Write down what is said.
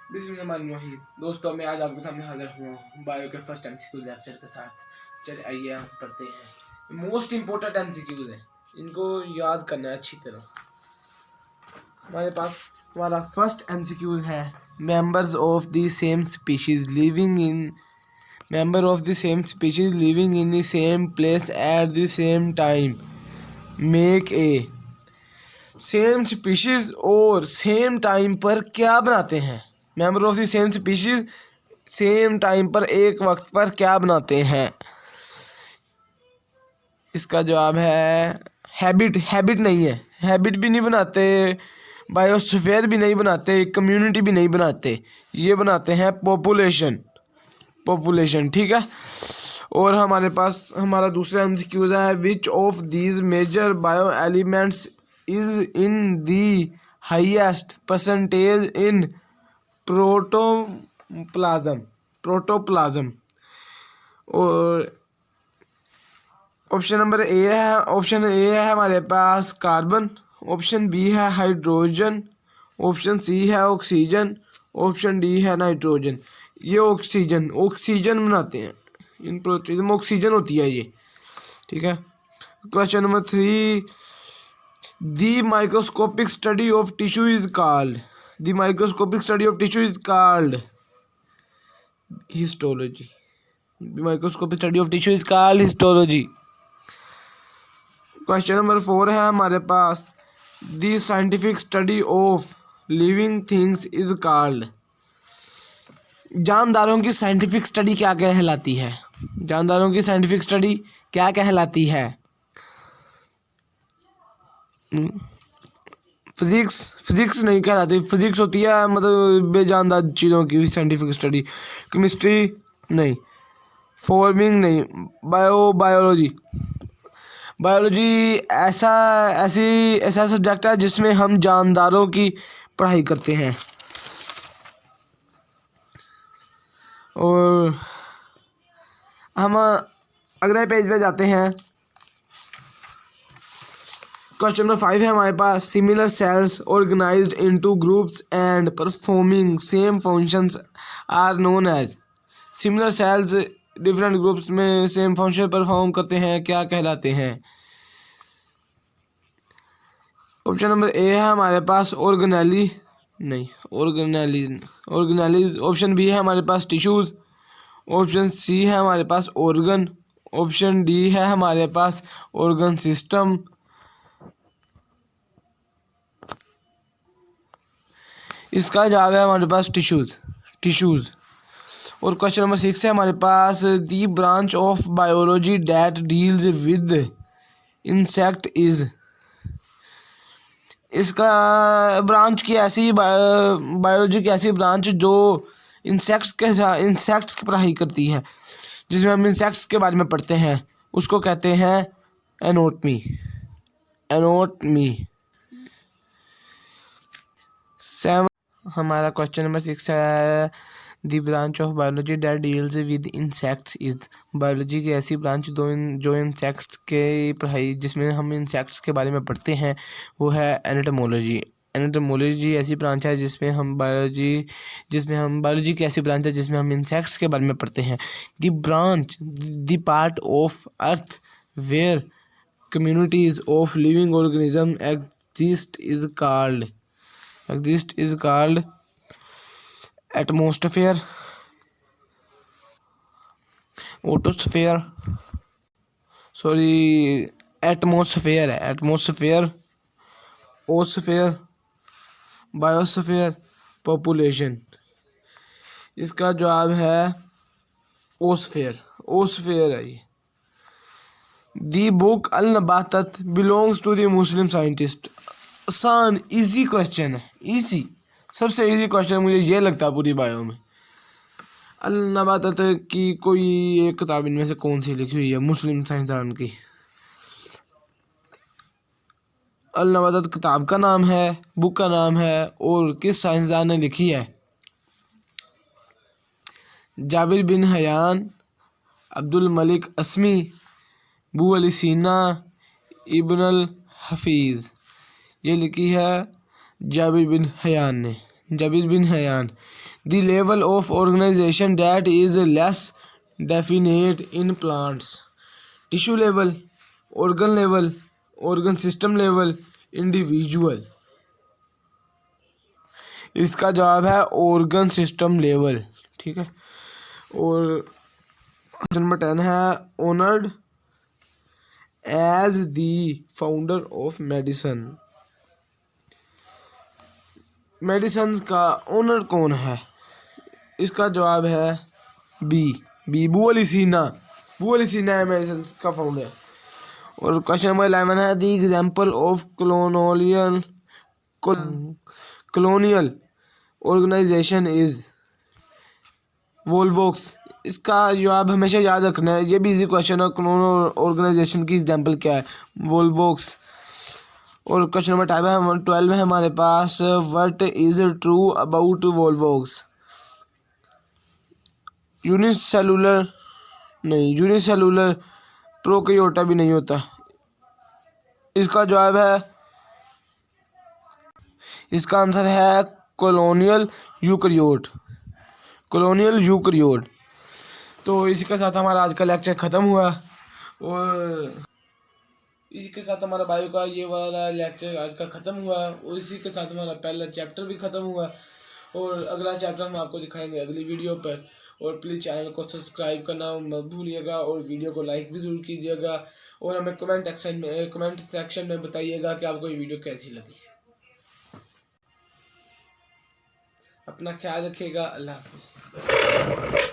बिस्मिल्लाहिर्रहमानिर्रहीम। दोस्तों, मैं आज आपके सामने हाजिर हुआ बायो के फर्स्ट एमसीक्यू लेक्चर के साथ। चलिए आइए हम पढ़ते हैं। मोस्ट इम्पोर्टेंट एमसीक्यूज हैं, इनको याद करना है अच्छी तरह। हमारे पास हमारा फर्स्ट एमसीक्यूज है members of the same species living in the same place at the same time make a. Same species और सेम टाइम पर क्या बनाते हैं? Member of the same species same time पर एक वक्त पर क्या बनाते हैं? इसका जवाब है हैबिट नहीं है, हैबिट भी नहीं बनाते, बायोस्फीयर भी नहीं बनाते, कम्युनिटी भी नहीं बनाते, ये बनाते हैं पॉपुलेशन। ठीक है। और हमारे पास हमारा दूसरा एमसीक्यू है which of these major bio elements is in the highest percentage in protoplasm. और ऑप्शन ए है हमारे पास कार्बन, ऑप्शन बी है हाइड्रोजन, ऑप्शन सी है ऑक्सीजन, ऑप्शन डी है नाइट्रोजन। ये ऑक्सीजन बनाते हैं, इन प्रोटीन में ऑक्सीजन होती है ये। ठीक है। Question number 3, the microscopic study of tissue is called histology. Question number 4 है हमारे पास the scientific study of living things is called. जानदारों की साइंटिफिक स्टडी क्या कहलाती है? फिजिक्स नहीं कहलाती। फिजिक्स होती है मतलब बेजानदार चीज़ों की साइंटिफिक स्टडी। केमिस्ट्री नहीं, फॉर्मिंग नहीं, बायोलॉजी ऐसा सब्जेक्ट है जिसमें हम जानदारों की पढ़ाई करते हैं। और हम अगले पेज पे जाते हैं। क्वेश्चन नंबर 5 है हमारे पास similar cells organized into groups and performing same functions are known as. Similar cells different groups में सेम फंक्शन परफॉर्म करते हैं, क्या कहलाते हैं? ऑप्शन नंबर ए है हमारे पास ऑर्गेनेलीज। ऑप्शन बी है हमारे पास टिश्यूज, ऑप्शन सी है हमारे पास ऑर्गन, ऑप्शन डी है हमारे पास ऑर्गन सिस्टम। इसका जवाब है हमारे पास टिश्यूज। और क्वेश्चन नंबर 6 है हमारे पास the branch of biology that deals with insect is. इसका ब्रांच की ऐसी बायोलॉजी की ऐसी ब्रांच जो इंसेक्ट्स की पढ़ाई करती है, जिसमें हम इंसेक्ट्स के बारे में पढ़ते हैं, उसको कहते हैं एनाटॉमी। 7 हमारा क्वेश्चन नंबर 6 है the branch of biology that deals with insects is. Biology की ऐसी ब्रांच जो इंसेक्ट्स के पढ़ाई जिसमें हम इंसेक्ट्स के बारे में पढ़ते हैं वो है एनाटोमोलॉजी ऐसी ब्रांच है जिसमें हम बायोलॉजी की ऐसी ब्रांच है जिसमें हम इंसेक्ट्स के बारे में पढ़ते हैं। The part of earth where communities of living organism exist is called atmosphere, ओस्फेयर, बायोस्फेयर, पॉपुलेशन। इसका जवाब है ओस्फेयर है ये। दी बुक अल नबातत belongs to the Muslim scientist. आसान इजी क्वेश्चन है, सबसे इजी क्वेश्चन मुझे ये लगता है पूरी बायो में। अल नबातत की कोई एक किताब इनमें से कौन सी लिखी हुई है मुस्लिम साइंसदान की? अल नबातत किताब का नाम है, बुक का नाम है, और किस साइंसदान ने लिखी है? Jabir bin Hayyan, Abdul Malik Asmi, Abu Ali Sina, Ibn al Hafiz. ये लिखी है Jabir bin Hayyan. The level of organization that is less definite in plants. Tissue level, organ system level, individual. इसका जवाब है organ system level, ठीक है। और number 10 है honored as the founder of medicine. Medicine का ओनर कौन है? इसका जवाब है बी बुअली सीना है मेडिसिन का फाउंडर। और क्वेश्चन नंबर 11 है the example of colonial organization is volvox. इसका जवाब हमेशा याद रखना है, ये भी इजी क्वेश्चन है। कॉलोनियल ऑर्गेनाइजेशन की एग्जांपल क्या है? वोल्वोक्स। और क्वेश्चन नंबर 12 है हमारे पास what is true about volvox. Unicellular prokaryota भी नहीं होता। इसका जवाब है, इसका आंसर है कॉलोनियल यूकैरियोट। तो इसी के साथ हमारा आज का लेक्चर ख़त्म हुआ और इसी के साथ हमारा बायो का ये वाला लेक्चर आज का ख़त्म हुआ और इसी के साथ हमारा पहला चैप्टर भी ख़त्म हुआ और अगला चैप्टर हम आपको दिखाएंगे अगली वीडियो पर। और प्लीज़ चैनल को सब्सक्राइब करना मत भूलिएगा और वीडियो को लाइक भी ज़रूर कीजिएगा और हमें कमेंट सेक्शन में बताइएगा कि आपको ये वीडियो कैसी लगी। अपना ख्याल रखिएगा। अल्लाह हाफिज़।